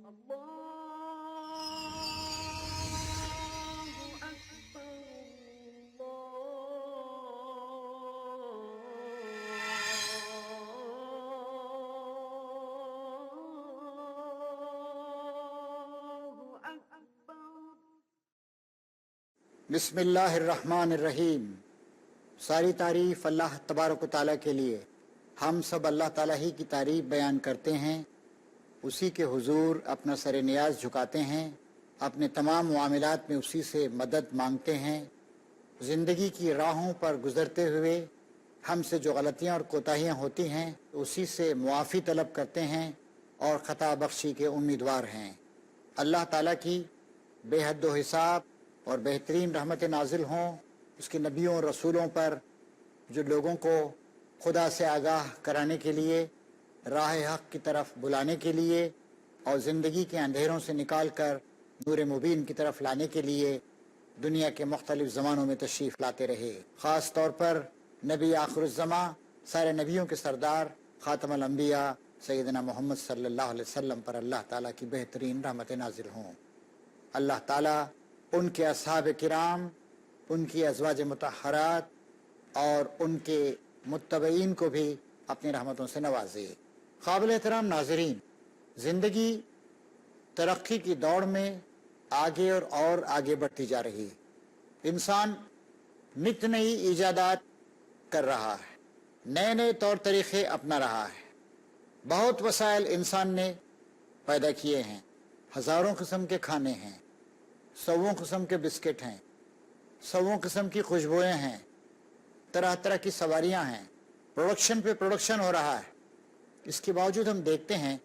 بسم اللہ الرحمن الرحیم۔ ساری تعریف اللہ تبارک و تعالیٰ کے لیے۔ ہم سب اللہ تعالیٰ ہی کی تعریف بیان کرتے ہیں، اسی کے حضور اپنا سر نیاز جھکاتے ہیں، اپنے تمام معاملات میں اسی سے مدد مانگتے ہیں۔ زندگی کی راہوں پر گزرتے ہوئے ہم سے جو غلطیاں اور کوتاہیاں ہوتی ہیں اسی سے معافی طلب کرتے ہیں اور خطا بخشی کے امیدوار ہیں۔ اللہ تعالیٰ کی بے حد و حساب اور بہترین رحمت نازل ہوں اس کے نبیوں اور رسولوں پر، جو لوگوں کو خدا سے آگاہ کرانے کے لیے، راہ حق کی طرف بلانے کے لیے اور زندگی کے اندھیروں سے نکال کر نور مبین کی طرف لانے کے لیے دنیا کے مختلف زمانوں میں تشریف لاتے رہے۔ خاص طور پر نبی آخر الزماں، سارے نبیوں کے سردار، خاتم الانبیاء سیدنا محمد صلی اللہ علیہ وسلم پر اللہ تعالیٰ کی بہترین رحمت نازل ہوں۔ اللہ تعالیٰ ان کے اصحاب کرام، ان کی ازواج مطہرات اور ان کے متبعین کو بھی اپنی رحمتوں سے نوازے۔ قابل احترام ناظرین، زندگی ترقی کی دوڑ میں آگے اور آگے بڑھتی جا رہی ہے۔ انسان نت نئی ایجادات کر رہا ہے، نئے نئے طور طریقے اپنا رہا ہے۔ بہت وسائل انسان نے پیدا کیے ہیں، ہزاروں قسم کے کھانے ہیں، سووں قسم کے بسکٹ ہیں، سووں قسم کی خوشبوئیں ہیں، طرح طرح کی سواریاں ہیں، پروڈکشن پہ پروڈکشن ہو رہا ہے۔ اس کے باوجود ہم دیکھتے ہیں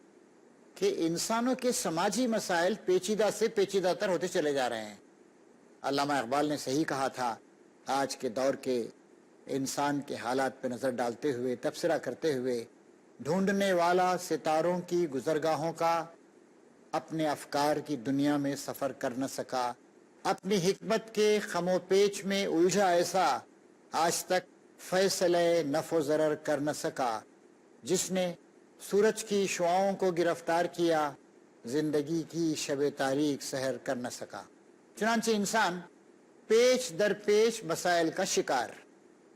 کہ انسانوں کے سماجی مسائل پیچیدہ سے پیچیدہ تر ہوتے چلے جا رہے ہیں۔ علامہ اقبال نے صحیح کہا تھا، آج کے دور کے انسان کے حالات پہ نظر ڈالتے ہوئے، تبصرہ کرتے ہوئے، ڈھونڈنے والا ستاروں کی گزرگاہوں کا اپنے افکار کی دنیا میں سفر کر نہ سکا، اپنی حکمت کے خم و پیچ میں الجھا ایسا آج تک فیصلے نفع و ضرر کر نہ سکا۔ جس نے سورج کی شعاؤں کو گرفتار کیا، زندگی کی شب تاریک سحر کر نہ سکا۔ چنانچہ انسان پیچ در پیچ مسائل کا شکار،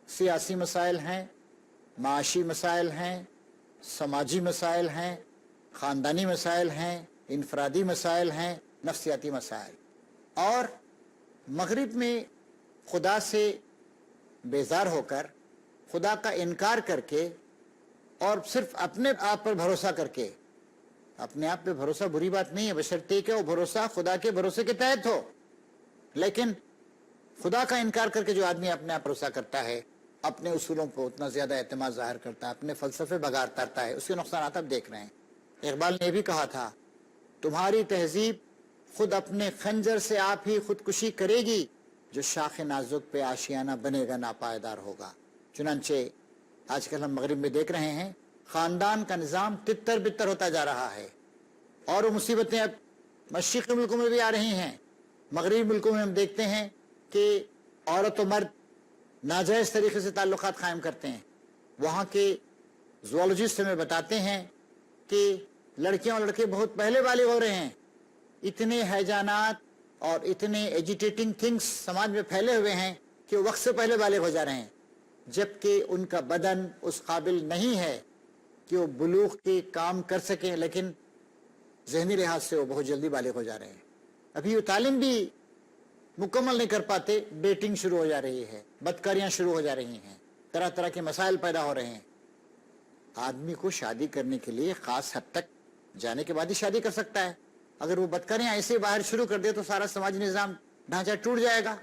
سیاسی مسائل ہیں، معاشی مسائل ہیں، سماجی مسائل ہیں، خاندانی مسائل ہیں، انفرادی مسائل ہیں، نفسیاتی مسائل، اور مغرب میں خدا سے بیزار ہو کر، خدا کا انکار کر کے اور صرف اپنے آپ پر بھروسہ کر کے۔ اپنے آپ پہ بھروسہ بری بات نہیں ہے، بشرطیکہ کہ وہ بھروسہ خدا کے بھروسے کے تحت ہو، لیکن خدا کا انکار کر کے جو آدمی اپنے آپ بھروسہ کرتا ہے، اپنے اصولوں کو اتنا زیادہ اعتماد ظاہر کرتا ہے، اپنے فلسفے بگار تارتا ہے، اس کے نقصانات اب دیکھ رہے ہیں۔ اقبال نے بھی کہا تھا، تمہاری تہذیب خود اپنے خنجر سے آپ ہی خودکشی کرے گی، جو شاخ نازک پہ آشیانہ بنے گا ناپائیدار ہوگا۔ چنانچہ آج کل ہم مغرب میں دیکھ رہے ہیں، خاندان کا نظام تتر بتر ہوتا جا رہا ہے، اور وہ مصیبتیں اب مشرقی ملکوں میں بھی آ رہی ہیں۔ مغربی ملکوں میں ہم دیکھتے ہیں کہ عورت و مرد ناجائز طریقے سے تعلقات قائم کرتے ہیں۔ وہاں کے زوالوجسٹ ہمیں بتاتے ہیں کہ لڑکیاں اور لڑکے بہت پہلے بالغ ہو رہے ہیں۔ اتنے ہیجانات اور اتنے ایجیٹیٹنگ تھنگس سماج میں پھیلے ہوئے ہیں کہ وہ وقت سے پہلے بالغ ہو جا رہے ہیں، جبکہ ان کا بدن اس قابل نہیں ہے کہ وہ بلوغ کے کام کر سکیں، لیکن ذہنی لحاظ سے وہ بہت جلدی بالغ ہو جا رہے ہیں۔ ابھی وہ تعلیم بھی مکمل نہیں کر پاتے، ڈیٹنگ شروع ہو جا رہی ہے، بدکاریاں شروع ہو جا رہی ہیں، طرح طرح کے مسائل پیدا ہو رہے ہیں۔ آدمی کو شادی کرنے کے لیے خاص حد تک جانے کے بعد ہی شادی کر سکتا ہے۔ اگر وہ بدکاریاں ایسے باہر شروع کر دے تو سارا سماجی نظام ڈھانچہ ٹوٹ جائے گا۔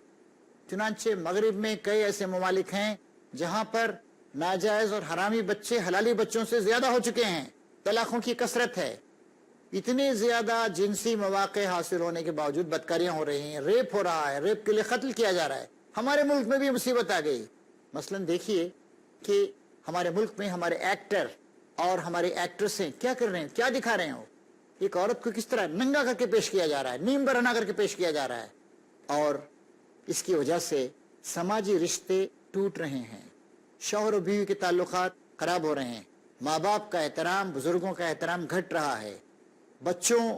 چنانچہ مغرب میں کئی ایسے ممالک ہیں جہاں پر ناجائز اور حرامی بچے حلالی بچوں سے زیادہ ہو چکے ہیں، طلاقوں کی کثرت ہے، اتنے زیادہ جنسی مواقع حاصل ہونے کے باوجود بدکاریاں ہو رہی ہیں، ریپ ہو رہا ہے، ریپ کے لیے قتل کیا جا رہا ہے۔ ہمارے ملک میں بھی مصیبت آ گئی۔ مثلا دیکھیے کہ ہمارے ملک میں ہمارے ایکٹر اور ہمارے ایکٹریسیں کیا کر رہے ہیں، کیا دکھا رہے ہیں۔ وہ ایک عورت کو کس طرح ننگا کر کے پیش کیا جا رہا ہے، نیم برہنہ کر کے پیش کیا جا رہا ہے، اور اس کی وجہ سے سماجی رشتے ٹوٹ رہے ہیں، شوہر و بیوی کے تعلقات خراب ہو رہے ہیں، ماں باپ کا احترام، بزرگوں کا احترام گھٹ رہا ہے، بچوں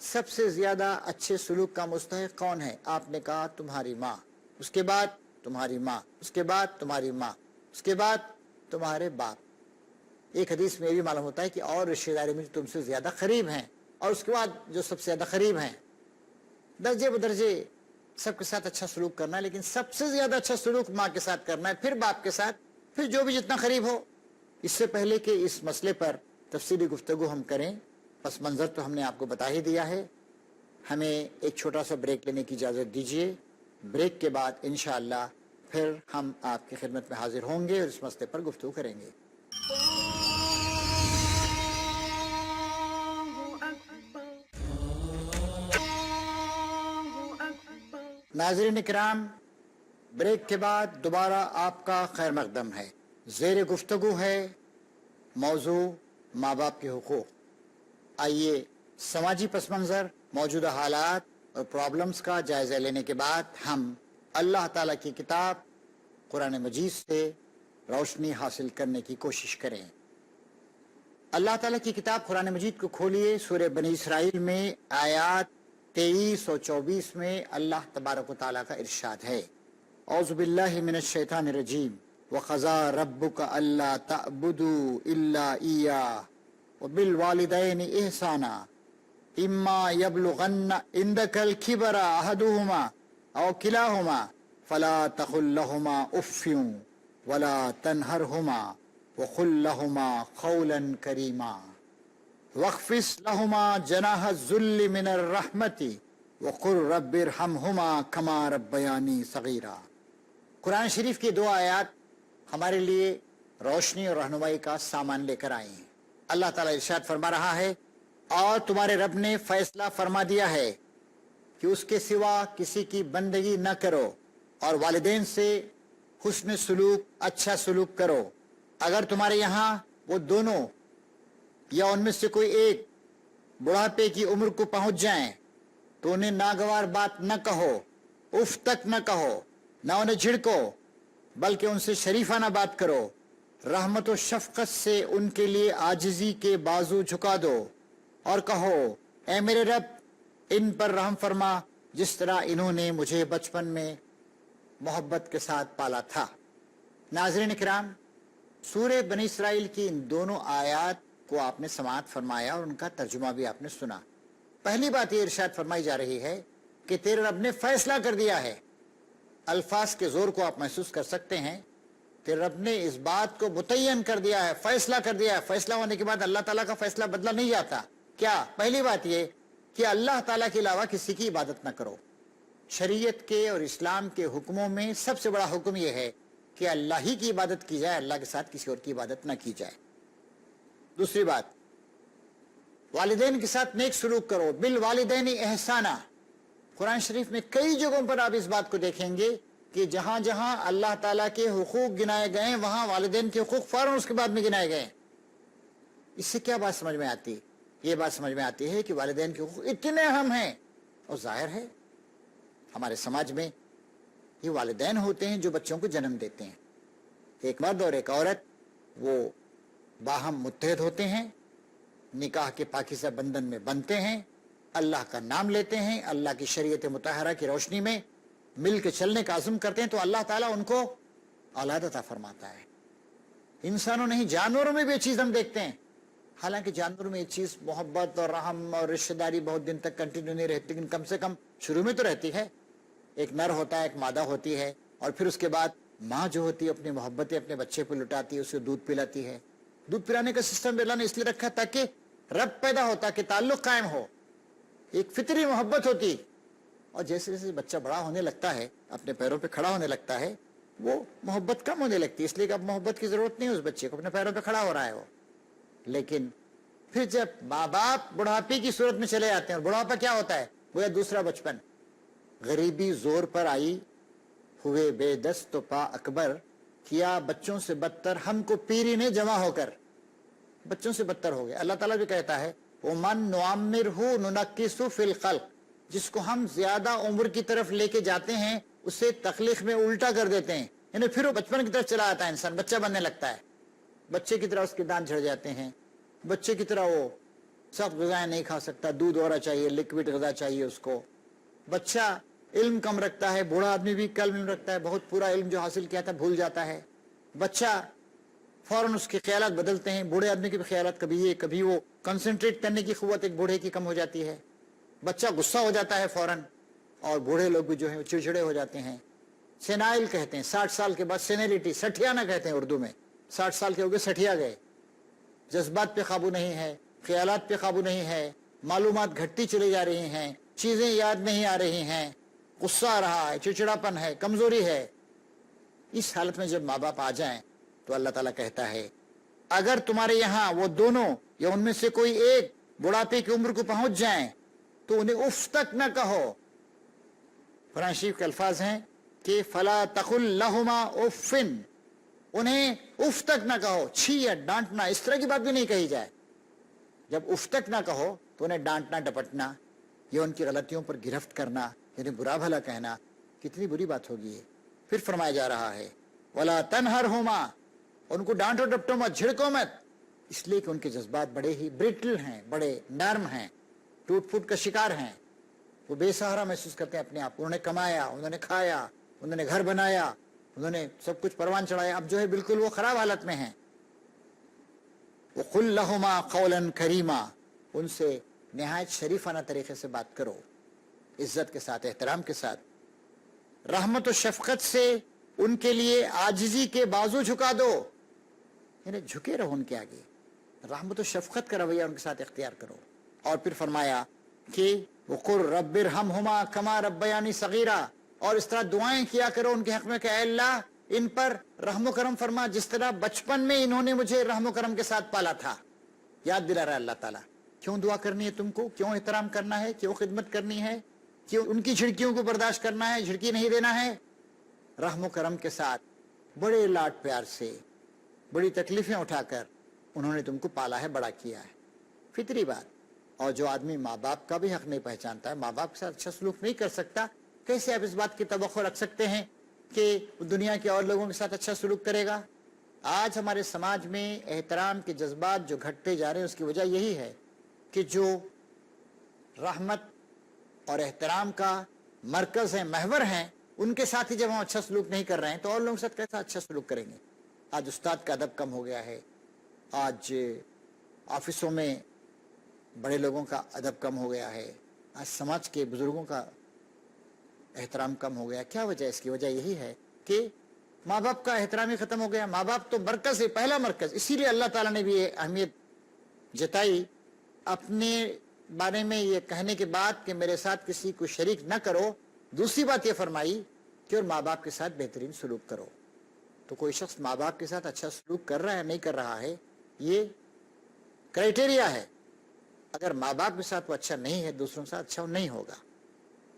سب سے زیادہ اچھے سلوک کا مستحق کون ہے؟ آپ نے کہا تمہاری ماں، اس کے بعد تمہاری ماں، اس کے بعد تمہاری ماں، اس کے بعد تمہارے باپ۔ ایک حدیث میں یہ بھی معلوم ہوتا ہے کہ اور رشتہ داری میں جو تم سے زیادہ قریب ہیں، اور اس کے بعد جو سب سے زیادہ قریب ہیں۔ درجے بدرجے سب کے ساتھ اچھا سلوک کرنا ہے، لیکن سب سے زیادہ اچھا سلوک ماں کے ساتھ کرنا ہے، پھر باپ کے ساتھ، پھر جو بھی جتنا قریب ہو۔ اس سے پہلے کہ اس مسئلے پر تفصیلی گفتگو ہم کریں، پس منظر تو ہم نے آپ کو بتا ہی دیا ہے، ہمیں ایک چھوٹا سا بریک لینے کی اجازت دیجیے۔ بریک کے بعد انشاءاللہ پھر ہم آپ کی خدمت میں حاضر ہوں گے اور اس مسئلے پر گفتگو کریں گے۔ ناظرین کرام، بریک کے بعد دوبارہ آپ کا خیر مقدم ہے۔ زیر گفتگو ہے موضوع ماں باپ کے حقوق۔ آئیے سماجی پس منظر، موجودہ حالات اور پرابلمز کا جائزہ لینے کے بعد ہم اللہ تعالیٰ کی کتاب قرآن مجید سے روشنی حاصل کرنے کی کوشش کریں۔ اللہ تعالیٰ کی کتاب قرآن مجید کو کھولیے، سورہ بنی اسرائیل میں آیات 23 اور 24 میں اللہ تبارک و تعالیٰ کا ارشاد ہے، اعوذ باللہ من الشیطان الرجیم، وَقَضَىٰ رَبُّكَ أَلَّا تَعْبُدُوا إِلَّا إِيَّاهُ وَبِالْوَالِدَيْنِ إِحْسَانًا إِمَّا يَبْلُغَنَّ عِندَكَ الْكِبَرَ أَحَدُهُمَا أَوْ كِلَاهُمَا فَلَا تَقُل لَّهُمَا أُفٍّ وَلَا تَنْهَرْهُمَا وَقُل لَّهُمَا قَوْلًا كَرِيمًا وَاخْفِضْ لَهُمَا جَنَاحَ الذُّلِّ مِنَ الرَّحْمَةِ وَقُل رَّبِّ ارْحَمْهُمَا كَمَا رَبَّيَانِي صَغِيرًا۔ قرآن شریف کی دو آیات ہمارے لیے روشنی اور رہنمائی کا سامان لے کر آئی ہیں۔ اللہ تعالیٰ ارشاد فرما رہا ہے، اور تمہارے رب نے فیصلہ فرما دیا ہے کہ اس کے سوا کسی کی بندگی نہ کرو، اور والدین سے حسن سلوک، اچھا سلوک کرو۔ اگر تمہارے یہاں وہ دونوں یا ان میں سے کوئی ایک بڑھاپے کی عمر کو پہنچ جائیں تو انہیں ناگوار بات نہ کہو، اف تک نہ کہو، نہ انہیں جھڑکو، بلکہ ان سے شریفانہ بات کرو۔ رحمت و شفقت سے ان کے لیے عاجزی کے بازو جھکا دو اور کہو، اے میرے رب ان پر رحم فرما جس طرح انہوں نے مجھے بچپن میں محبت کے ساتھ پالا تھا۔ ناظرین کرام، سورہ بنی اسرائیل کی ان دونوں آیات کو آپ نے سماعت فرمایا اور ان کا ترجمہ بھی آپ نے سنا۔ پہلی بات یہ ارشاد فرمائی جا رہی ہے کہ تیرے رب نے فیصلہ کر دیا ہے۔ الفاظ کے زور کو آپ محسوس کر سکتے ہیں، تیرے رب نے اس بات کو متعین کر دیا ہے، فیصلہ کر دیا ہے۔ فیصلہ ہونے کے بعد اللہ تعالیٰ کا فیصلہ بدلا نہیں جاتا۔ کیا؟ پہلی بات یہ کہ اللہ تعالیٰ کے علاوہ کسی کی عبادت نہ کرو۔ شریعت کے اور اسلام کے حکموں میں سب سے بڑا حکم یہ ہے کہ اللہ ہی کی عبادت کی جائے، اللہ کے ساتھ کسی اور کی عبادت نہ کی جائے۔ دوسری بات، والدین کے ساتھ نیک سلوک کرو، بالوالدین احسانہ۔ قرآن شریف میں کئی جگہوں پر آپ اس بات کو دیکھیں گے کہ جہاں جہاں اللہ تعالیٰ کے حقوق گنائے گئے ہیں وہاں والدین کے حقوق فوراً اس کے بعد میں گنائے گئے ہیں۔ اس سے کیا بات سمجھ میں آتی ہے؟ یہ بات سمجھ میں آتی ہے کہ والدین کے حقوق اتنے اہم ہیں، اور ظاہر ہے ہمارے سماج میں یہ والدین ہوتے ہیں جو بچوں کو جنم دیتے ہیں۔ ایک مرد اور ایک عورت وہ باہم متحد ہوتے ہیں، نکاح کے پاکیزہ بندھن میں بندھتے ہیں، اللہ کا نام لیتے ہیں، اللہ کی شریعت مطہرہ کی روشنی میں مل کے چلنے کا عزم کرتے ہیں، تو اللہ تعالیٰ ان کو اولاد عطا فرماتا ہے۔ انسانوں نہیں، جانوروں میں بھی یہ چیز ہم دیکھتے ہیں۔ حالانکہ جانوروں میں یہ چیز محبت اور رحم اور رشتہ داری بہت دن تک کنٹینیو نہیں رہتی، لیکن کم سے کم شروع میں تو رہتی ہے۔ ایک نر ہوتا ہے، ایک مادہ ہوتی ہے، اور پھر اس کے بعد ماں جو ہوتی ہے اپنی محبتیں اپنے بچے کو لٹاتی ہے، اسے دودھ پلاتی ہے۔ دودھ پلانے کا سسٹم اللہ نے اس لیے رکھا تاکہ رب پیدا ہوتا کہ تعلق قائم ہو، ایک فطری محبت ہوتی۔ اور جیسے جیسے بچہ بڑا ہونے لگتا ہے، اپنے پیروں پہ کھڑا ہونے لگتا ہے، وہ محبت کم ہونے لگتی ہے، اس لیے کہ اب محبت کی ضرورت نہیں ہے، اس بچے کو اپنے پیروں پہ کھڑا ہو رہا ہے وہ۔ لیکن پھر جب ماں باپ بڑھاپے کی صورت میں چلے جاتے ہیں، اور بڑھاپا کیا ہوتا ہے؟ وہ دوسرا بچپن۔ غریبی زور پر آئی، ہوئے بے دست تو پا اکبر، کیا بچوں سے بدتر ہم کو پیری نے جمع ہو کر، بچوں سے بدتر ہو گئے۔ اللہ تعالیٰ بھی کہتا ہے وَمَن نُعَمِّرْهُ نُنَكِّسُ فِي الْخَلْقِ، جس کو ہم زیادہ عمر کی طرف لے کے جاتے ہیں اسے تخلیق میں الٹا کر دیتے ہیں، یعنی پھر وہ بچپن کی طرف چلا آتا ہے، انسان بچہ بننے لگتا ہے، بچے کی طرح اس کے دانت جھڑ جاتے ہیں، بچے کی طرح وہ سخت غذائیں نہیں کھا سکتا، دودھ وغیرہ چاہیے، لکوڈ غذا چاہیے اس کو۔ بچہ علم کم رکھتا ہے، بوڑھا آدمی بھی کم علم رکھتا ہے، بہت پورا علم جو حاصل کیا تھا بھول جاتا ہے۔ بچہ فوراً اس کے خیالات بدلتے ہیں، بوڑھے آدمی کے بھی خیالات کبھی یہ کبھی وہ، کنسنٹریٹ کرنے کی قوت ایک بوڑھے کی کم ہو جاتی ہے۔ بچہ غصہ ہو جاتا ہے فوراً، اور بوڑھے لوگ بھی جو ہیں چڑچڑے ہو جاتے ہیں۔ سینائل کہتے ہیں، 60 سال کے بعد سینیلٹی، سٹھیانہ کہتے ہیں اردو میں، 60 سال کے ہو گئے سٹھیا گئے، جذبات پہ قابو نہیں ہے، خیالات پہ قابو نہیں ہے، معلومات گھٹتی چلی جا رہی ہیں، چیزیں یاد نہیں آ رہی ہیں، غصہ آ رہا ہے، چڑچڑاپن ہے، کمزوری ہے۔ اس حالت میں جب ماں باپ آ جائیں تو اللہ تعالیٰ کہتا ہے اگر تمہارے یہاں وہ دونوں یا ان میں سے کوئی ایک بڑھاپے کی عمر کو پہنچ جائیں تو انہیں اف تک نہ کہو۔ قرآن شریف کے الفاظ ہیں کہ فلا تقل لہما افن، انہیں اف تک نہ کہو، چھی یا ڈانٹنا اس طرح کی بات بھی نہیں کہی جائے۔ جب اف تک نہ کہو تو انہیں ڈانٹنا ڈپٹنا یا ان کی غلطیوں پر گرفت کرنا، یعنی برا بھلا کہنا، کتنی بری بات ہوگی یہ۔ پھر فرمایا جا رہا ہے ولا تنہرہما، ان کو ڈانٹو ڈپٹو مت، جھڑکو مت، اس لیے کہ ان کے جذبات بڑے ہی برٹل ہیں، بڑے نرم ہیں، ٹوٹ پھوٹ کا شکار ہیں، وہ بے سہارا محسوس کرتے ہیں اپنے آپ۔ انہوں نے کمایا، انہوں نے کھایا، انہوں نے گھر بنایا، انہوں نے سب کچھ پروان چڑھایا، اب جو ہے بالکل وہ خراب حالت میں ہیں۔ وَقُلْ لَهُمَا قَوْلًا كَرِيمًا، ان سے نہایت شریفانہ طریقے سے بات کرو، عزت کے ساتھ، احترام کے ساتھ، رحمت و شفقت سے ان کے لیے عاجزی کے بازو جھکا دو، یعنی جھکے رہو ان کے آگے، رحمت و شفقت کا رویہ ان کے ساتھ اختیار کرو۔ اور پھر فرمایا کہ وَقُلْ رَبِّ ارْحَمْهُمَا كَمَا رَبَّيَانِي صَغِيرًا، اور اس طرح دعائیں کیا کرو ان کے حق میں کہ اے اللہ ان پر رحم و کرم فرما جس طرح بچپن میں انہوں نے مجھے رحم و کرم کے ساتھ پالا تھا۔ یاد دلا رہا ہے اللہ تعالیٰ کیوں دعا کرنی ہے تم کو، کیوں احترام کرنا ہے، کیوں خدمت کرنی ہے، کیوں ان کی جھڑکیوں کو برداشت کرنا ہے، جھڑکی نہیں دینا ہے، رحم و کرم کے ساتھ، بڑے لاڈ پیار سے، بڑی تکلیفیں اٹھا کر انہوں نے تم کو پالا ہے، بڑا کیا ہے، فطری بات۔ اور جو آدمی ماں باپ کا بھی حق نہیں پہچانتا ہے، ماں باپ کے ساتھ اچھا سلوک نہیں کر سکتا، کیسے آپ اس بات کی توقع رکھ سکتے ہیں کہ دنیا کے اور لوگوں کے ساتھ اچھا سلوک کرے گا؟ آج ہمارے سماج میں احترام کے جذبات جو گھٹتے جا رہے ہیں اس کی وجہ یہی ہے کہ جو رحمت اور احترام کا مرکز ہیں، محور ہیں، ان کے ساتھ ہی جب ہم اچھا سلوک نہیں کر رہے ہیں تو اور لوگوں کے ساتھ کیسا اچھا سلوک کریں گے؟ آج استاد کا ادب کم ہو گیا ہے، آج آفسوں میں بڑے لوگوں کا ادب کم ہو گیا ہے، آج سماج کے بزرگوں کا احترام کم ہو گیا۔ کیا وجہ ہے؟ اس کی وجہ یہی ہے کہ ماں باپ کا احترام ہی ختم ہو گیا۔ ماں باپ تو مرکز ہے، پہلا مرکز، اسی لیے اللہ تعالیٰ نے بھی یہ اہمیت جتائی اپنے بارے میں یہ کہنے کے بعد کہ میرے ساتھ کسی کو شریک نہ کرو، دوسری بات یہ فرمائی کہ اور ماں باپ کے ساتھ بہترین سلوک کرو۔ تو کوئی شخص ماں باپ کے ساتھ اچھا سلوک کر رہا ہے نہیں کر رہا ہے، یہ کرائٹیریا ہے۔ اگر ماں باپ کے ساتھ وہ اچھا نہیں ہے، دوسروں کے ساتھ اچھا وہ نہیں ہوگا۔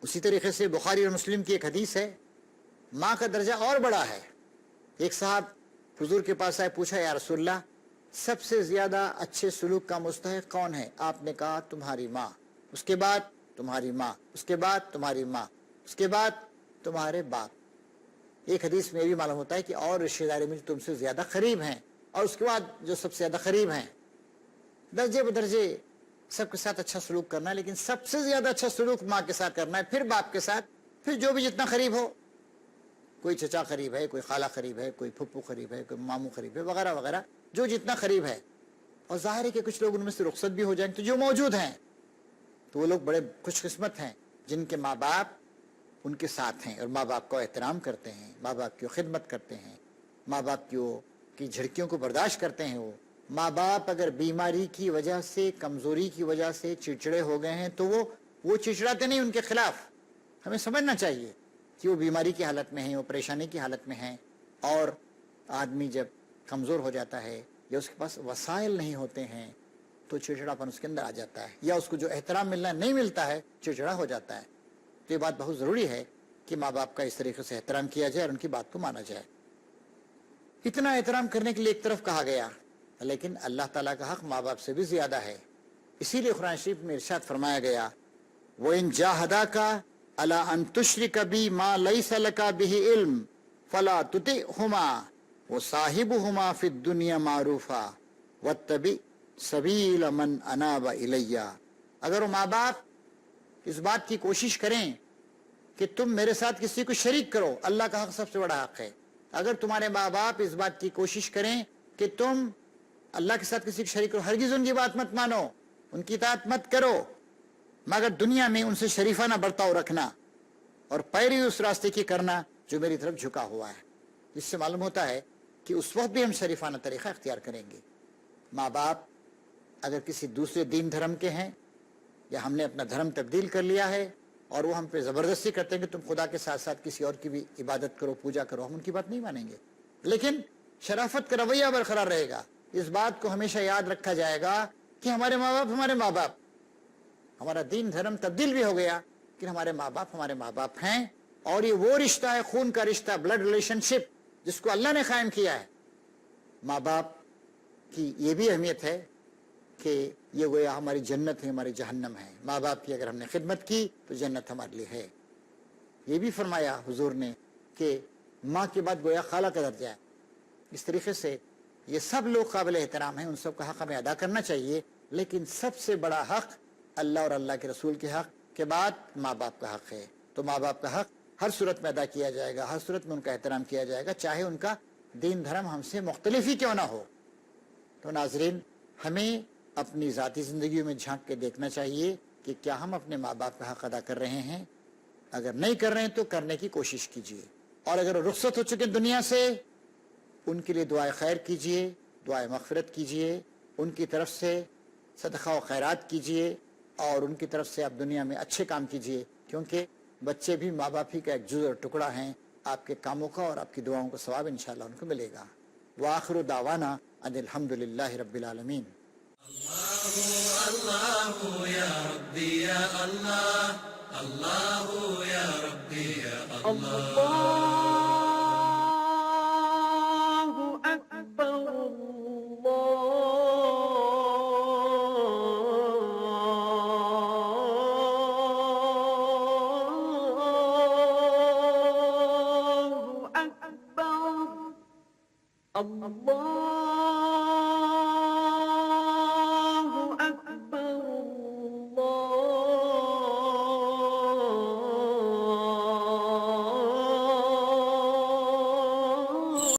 اسی طریقے سے بخاری اور مسلم کی ایک حدیث ہے، ماں کا درجہ اور بڑا ہے۔ ایک صاحب حضور کے پاس آئے، پوچھا یا رسول اللہ سب سے زیادہ اچھے سلوک کا مستحق کون ہے؟ آپ نے کہا تمہاری ماں، اس کے بعد تمہاری ماں، اس کے بعد تمہاری ماں، اس کے بعد تمہارے باپ۔ ایک حدیث میں یہ بھی معلوم ہوتا ہے کہ اور رشتہ داری میں جو تم سے زیادہ قریب ہیں، اور اس کے بعد جو سب سے زیادہ قریب ہیں، درجے بدرجے سب کے ساتھ اچھا سلوک کرنا ہے، لیکن سب سے زیادہ اچھا سلوک ماں کے ساتھ کرنا ہے، پھر باپ کے ساتھ، پھر جو بھی جتنا قریب ہو، کوئی چچا قریب ہے، کوئی خالہ قریب ہے، کوئی پھپھو قریب ہے، کوئی ماموں قریب ہے، وغیرہ وغیرہ، جو جتنا قریب ہے۔ اور ظاہر ہے کہ کچھ لوگ ان میں سے رخصت بھی ہو جائیں تو جو موجود ہیں تو وہ لوگ بڑے خوش قسمت ہیں جن کے ماں باپ ان کے ساتھ ہیں اور ماں باپ کا احترام کرتے ہیں، ماں باپ کی خدمت کرتے ہیں، ماں باپ کی جھڑکیوں کو برداشت کرتے ہیں۔ وہ ماں باپ اگر بیماری کی وجہ سے، کمزوری کی وجہ سے چڑچڑے ہو گئے ہیں تو وہ چڑچڑاتے نہیں ان کے خلاف۔ ہمیں سمجھنا چاہیے کہ وہ بیماری کی حالت میں ہیں، وہ پریشانی کی حالت میں ہیں، اور آدمی جب کمزور ہو جاتا ہے یا اس کے پاس وسائل نہیں ہوتے ہیں تو چڑچڑاپن اس کے اندر آ جاتا ہے، یا اس کو جو احترام ملنا نہیں ملتا ہے چڑچڑا ہو جاتا ہے۔ تو یہ بات بہت ضروری ہے کہ ماں باپ کا اس طریقے سے احترام کیا جائے اور ان کی بات کو مانا جائے۔ اتنا احترام کرنے کے لیے ایک طرف کہا گیا، لیکن اللہ تعالیٰ کا حق ماں باپ سے بھی زیادہ ہے، اسی لیے قرآن شریف میں ارشاد فرمایا گیا وَإِن جَاهَدَاكَ عَلَىٰ أَن تُشْرِكَ بِي مَا لَيْسَ لَكَ بِهِ عِلْمٌ فَلَا تُطِعْهُمَا وَصَاحِبْهُمَا فِي الدُّنْيَا مَعْرُوفًا وَاتَّبِعْ سبیل من اناب الیہ. اگر وہ ماں باپ اس بات کی کوشش کریں کہ تم میرے ساتھ کسی کو شریک کرو، اللہ کا حق سب سے بڑا حق ہے. اگر تمہارے ماں باپ اس بات کی کوشش کریں کہ تم اللہ کے ساتھ کسی کو شریک کرو، ہرگز ان کی بات مت مانو، ان کی اطاعت مت کرو، مگر دنیا میں ان سے شریفانہ برتاؤ رکھنا اور پیروی اس راستے کی کرنا جو میری طرف جھکا ہوا ہے. اس سے معلوم ہوتا ہے کہ اس وقت بھی ہم شریفانہ طریقہ اختیار کریں گے. ماں باپ اگر کسی دوسرے دین دھرم کے ہیں یا ہم نے اپنا دھرم تبدیل کر لیا ہے اور وہ ہم پہ زبردستی کرتے ہیں کہ تم خدا کے ساتھ ساتھ کسی اور کی بھی عبادت کرو، پوجا کرو، ہم ان کی بات نہیں مانیں گے. لیکن شرافت کا رویہ برقرار رہے گا. اس بات کو ہمیشہ یاد رکھا جائے گا کہ ہمارے ماں باپ ہمارے ماں باپ، ہمارا دین دھرم تبدیل بھی ہو گیا کہ ہمارے ماں باپ ہمارے ماں باپ ہیں. اور یہ وہ رشتہ ہے، خون کا رشتہ، بلڈ ریلیشن شپ، جس کو اللہ نے قائم کیا ہے. ماں باپ کی یہ بھی اہمیت ہے کہ یہ گویا ہماری جنت ہے، ہماری جہنم ہے. ماں باپ کی اگر ہم نے خدمت کی تو جنت ہمارے لیے ہے. یہ بھی فرمایا حضور نے کہ ماں کے بعد گویا خالہ کا درجہ ہے. اس طریقے سے یہ سب لوگ قابل احترام ہیں، ان سب کا حق ہمیں ادا کرنا چاہیے. لیکن سب سے بڑا حق اللہ اور اللہ کے رسول کے حق کے بعد ماں باپ کا حق ہے. تو ماں باپ کا حق ہر صورت میں ادا کیا جائے گا، ہر صورت میں ان کا احترام کیا جائے گا، چاہے ان کا دین دھرم ہم سے مختلف ہی کیوں نہ ہو. تو ناظرین، ہمیں اپنی ذاتی زندگیوں میں جھانک کے دیکھنا چاہیے کہ کیا ہم اپنے ماں باپ کا حق ادا کر رہے ہیں. اگر نہیں کر رہے ہیں تو کرنے کی کوشش کیجیے. اور اگر رخصت ہو چکے دنیا سے، ان کے لیے دعائے خیر کیجیے، دعائے مغفرت کیجیے، ان کی طرف سے صدقہ و خیرات کیجیے، اور ان کی طرف سے آپ دنیا میں اچھے کام کیجیے، کیونکہ بچے بھی ماں باپ ہی کا ایک جز اور ٹکڑا ہیں. آپ کے کاموں کا اور آپ کی دعاؤں کا ثواب انشاءاللہ ان کو ملے گا. وآخر دعوانا ان الحمدللہ رب العالمین. الله يا ربي يا الله، الله يا ربي يا الله. الله أكبر. الله أكبر. الله